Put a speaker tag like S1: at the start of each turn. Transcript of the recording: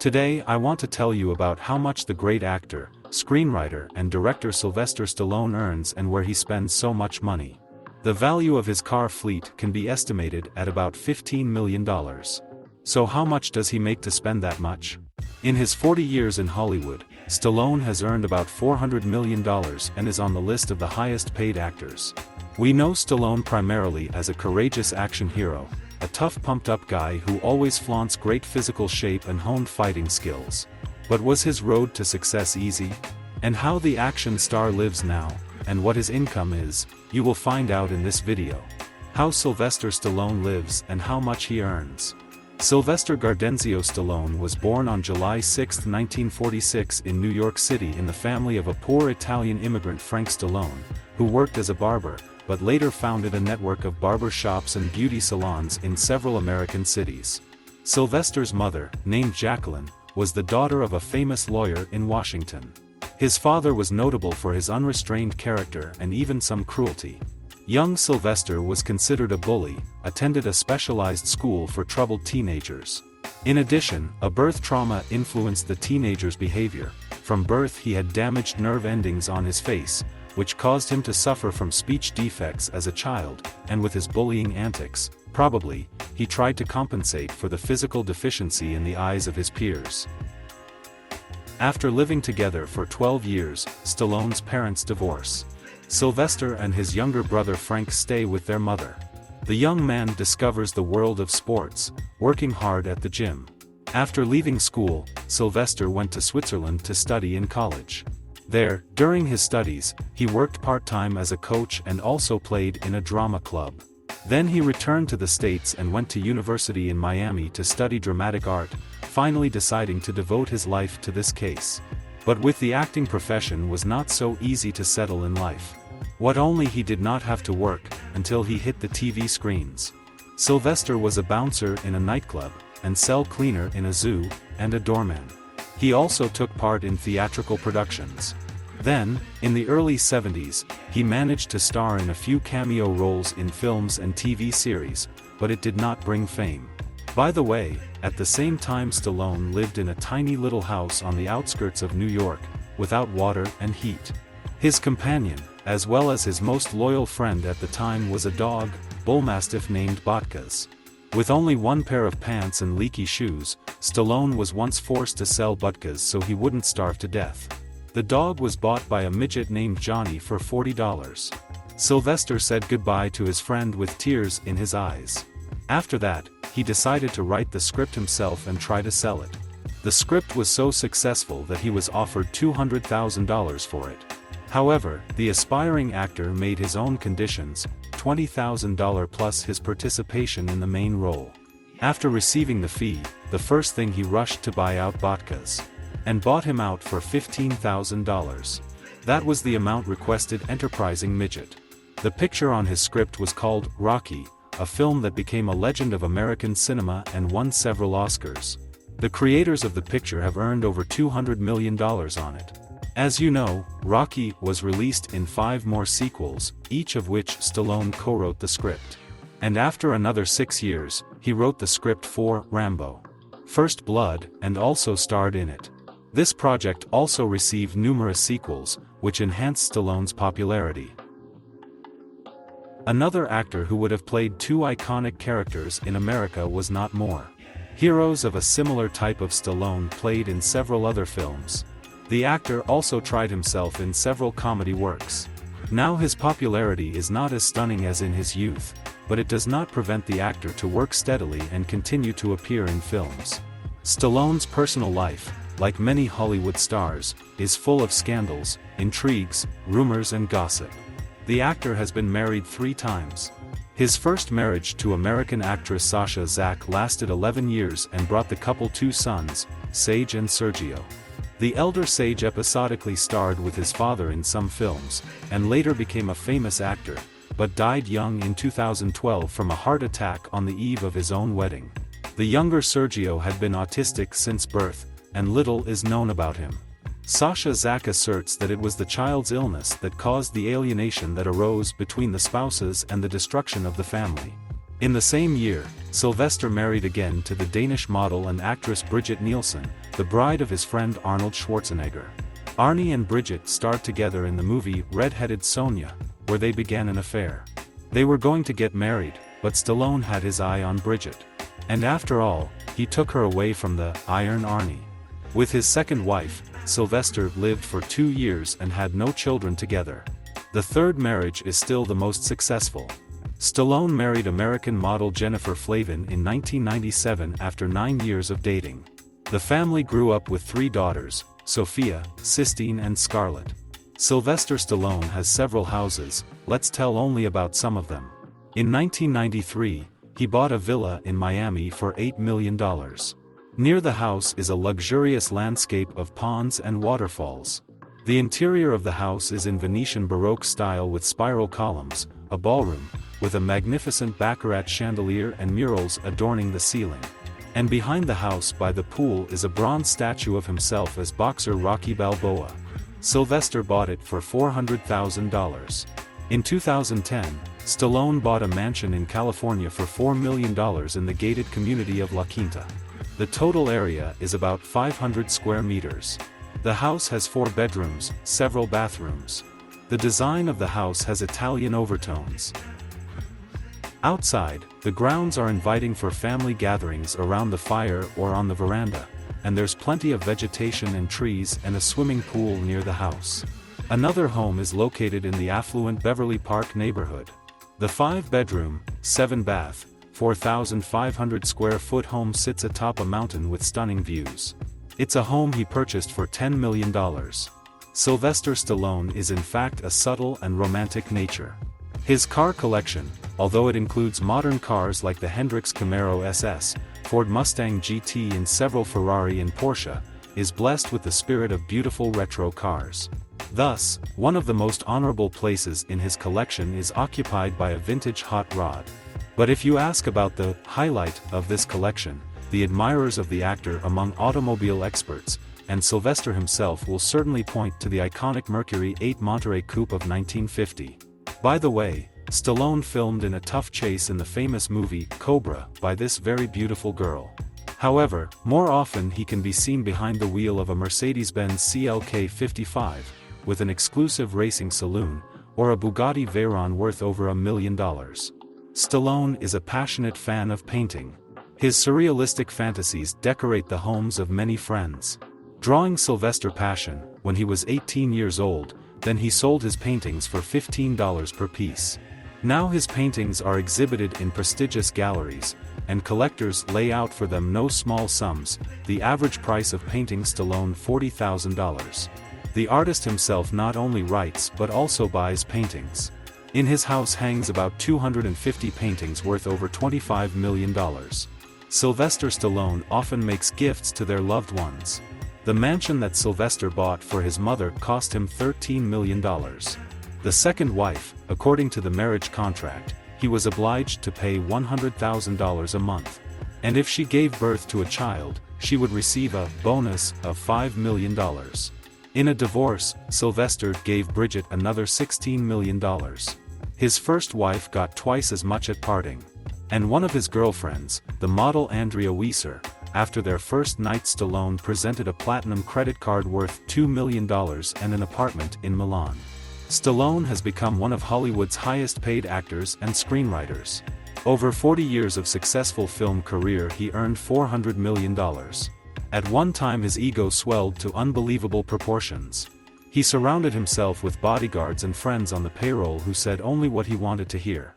S1: Today I want to tell you about how much the great actor, screenwriter and director Sylvester Stallone earns and where he spends so much money. The value of his car fleet can be estimated at about $15 million. So how much does he make to spend that much? In his 40 years in Hollywood, Stallone has earned about $400 million and is on the list of the highest paid actors. We know Stallone primarily as a courageous action hero, a tough pumped-up guy who always flaunts great physical shape and honed fighting skills. But was his road to success easy? And how the action star lives now, and what his income is, you will find out in this video. How Sylvester Stallone lives and how much he earns. Sylvester Gardenzio Stallone was born on July 6, 1946 in New York City in the family of a poor Italian immigrant Frank Stallone, who worked as a barber, but later founded a network of barber shops and beauty salons in several American cities. Sylvester's mother, named Jacqueline, was the daughter of a famous lawyer in Washington. His father was notable for his unrestrained character and even some cruelty. Young Sylvester was considered a bully, attended a specialized school for troubled teenagers. In addition, a birth trauma influenced the teenager's behavior. From birth he had damaged nerve endings on his face, which caused him to suffer from speech defects as a child, and with his bullying antics, probably, he tried to compensate for the physical deficiency in the eyes of his peers. After living together for 12 years, Stallone's parents divorce. Sylvester and his younger brother Frank stay with their mother. The young man discovers the world of sports, working hard at the gym. After leaving school, Sylvester went to Switzerland to study in college. There, during his studies, he worked part-time as a coach and also played in a drama club. Then he returned to the States and went to university in Miami to study dramatic art, finally deciding to devote his life to this case. But with the acting profession was not so easy to settle in life. What only he did not have to work, until he hit the TV screens. Sylvester was a bouncer in a nightclub, and cell cleaner in a zoo, and a doorman. He also took part in theatrical productions. Then, in the early 70s, he managed to star in a few cameo roles in films and TV series, but it did not bring fame. By the way, at the same time Stallone lived in a tiny little house on the outskirts of New York, without water and heat. His companion, as well as his most loyal friend at the time was a dog, bull mastiff named Butkus. With only one pair of pants and leaky shoes, Stallone was once forced to sell Butkus so he wouldn't starve to death. The dog was bought by a midget named Johnny for $40. Sylvester said goodbye to his friend with tears in his eyes. After that, he decided to write the script himself and try to sell it. The script was so successful that he was offered $200,000 for it. However, the aspiring actor made his own conditions, $20,000 plus his participation in the main role. After receiving the fee, the first thing he rushed to buy out Butkus. And bought him out for $15,000. That was the amount requested enterprising midget. The picture on his script was called Rocky, a film that became a legend of American cinema and won several Oscars. The creators of the picture have earned over $200 million on it. As you know, Rocky was released in 5 more sequels, each of which Stallone co-wrote the script. And after another 6 years, he wrote the script for Rambo: First Blood and also starred in it. This project also received numerous sequels, which enhanced Stallone's popularity. Another actor who would have played 2 iconic characters in America was not more. Heroes of a similar type of Stallone played in several other films. The actor also tried himself in several comedy works. Now his popularity is not as stunning as in his youth, but it does not prevent the actor to work steadily and continue to appear in films. Stallone's personal life, like many Hollywood stars, is full of scandals, intrigues, rumors and gossip. The actor has been married 3 times. His first marriage to American actress Sasha Zack lasted 11 years and brought the couple 2 sons, Sage and Sergio. The elder Sage episodically starred with his father in some films, and later became a famous actor, but died young in 2012 from a heart attack on the eve of his own wedding. The younger Sergio had been autistic since birth, and little is known about him. Sasha Zack asserts that it was the child's illness that caused the alienation that arose between the spouses and the destruction of the family. In the same year, Sylvester married again to the Danish model and actress Brigitte Nielsen, the bride of his friend Arnold Schwarzenegger. Arnie and Brigitte starred together in the movie Red-Headed Sonja, where they began an affair. They were going to get married, but Stallone had his eye on Brigitte. And after all, he took her away from the Iron Arnie. With his second wife, Sylvester lived for 2 years and had no children together. The third marriage is still the most successful. Stallone married American model Jennifer Flavin in 1997 after 9 years of dating. The family grew up with 3 daughters, Sophia, Sistine and Scarlett. Sylvester Stallone has several houses, let's tell only about some of them. In 1993, he bought a villa in Miami for $8 million. Near the house is a luxurious landscape of ponds and waterfalls. The interior of the house is in Venetian Baroque style with spiral columns, a ballroom, with a magnificent baccarat chandelier and murals adorning the ceiling. And behind the house by the pool is a bronze statue of himself as boxer Rocky Balboa. Sylvester bought it for $400,000. In 2010, Stallone bought a mansion in California for $4 million in the gated community of La Quinta. The total area is about 500 square meters. The house has 4 bedrooms, several bathrooms. The design of the house has Italian overtones. Outside, the grounds are inviting for family gatherings around the fire or on the veranda, and there's plenty of vegetation and trees and a swimming pool near the house. Another home is located in the affluent Beverly Park neighborhood. The 5-bedroom, 7-bath, 4,500 square foot home sits atop a mountain with stunning views. It's a home he purchased for $10 million. Sylvester Stallone is in fact a subtle and romantic nature. His car collection, although it includes modern cars like the Hendrix Camaro SS, Ford Mustang GT and several Ferrari and Porsche, is blessed with the spirit of beautiful retro cars. Thus, one of the most honorable places in his collection is occupied by a vintage hot rod. But if you ask about the highlight of this collection, the admirers of the actor among automobile experts, and Sylvester himself will certainly point to the iconic Mercury 8 Monterey Coupe of 1950. By the way, Stallone filmed in a tough chase in the famous movie Cobra by this very beautiful girl. However, more often he can be seen behind the wheel of a Mercedes-Benz CLK 55, with an exclusive racing saloon, or a Bugatti Veyron worth over $1 million. Stallone is a passionate fan of painting. His surrealistic fantasies decorate the homes of many friends. Drawing Sylvester passion, when he was 18 years old, then he sold his paintings for $15 per piece. Now his paintings are exhibited in prestigious galleries, and collectors lay out for them no small sums, the average price of painting Stallone $40,000. The artist himself not only writes but also buys paintings. In his house hangs about 250 paintings worth over $25 million. Sylvester Stallone often makes gifts to their loved ones. The mansion that Sylvester bought for his mother cost him $13 million. The second wife, according to the marriage contract, he was obliged to pay $100,000 a month. And if she gave birth to a child, she would receive a bonus of $5 million. In a divorce, Sylvester gave Brigitte another $16 million. His first wife got twice as much at parting. And one of his girlfriends, the model Andrea Wieser, after their first night Stallone presented a platinum credit card worth $2 million and an apartment in Milan. Stallone has become one of Hollywood's highest-paid actors and screenwriters. Over 40 years of successful film career, he earned $400 million. At one time his ego swelled to unbelievable proportions. He surrounded himself with bodyguards and friends on the payroll who said only what he wanted to hear.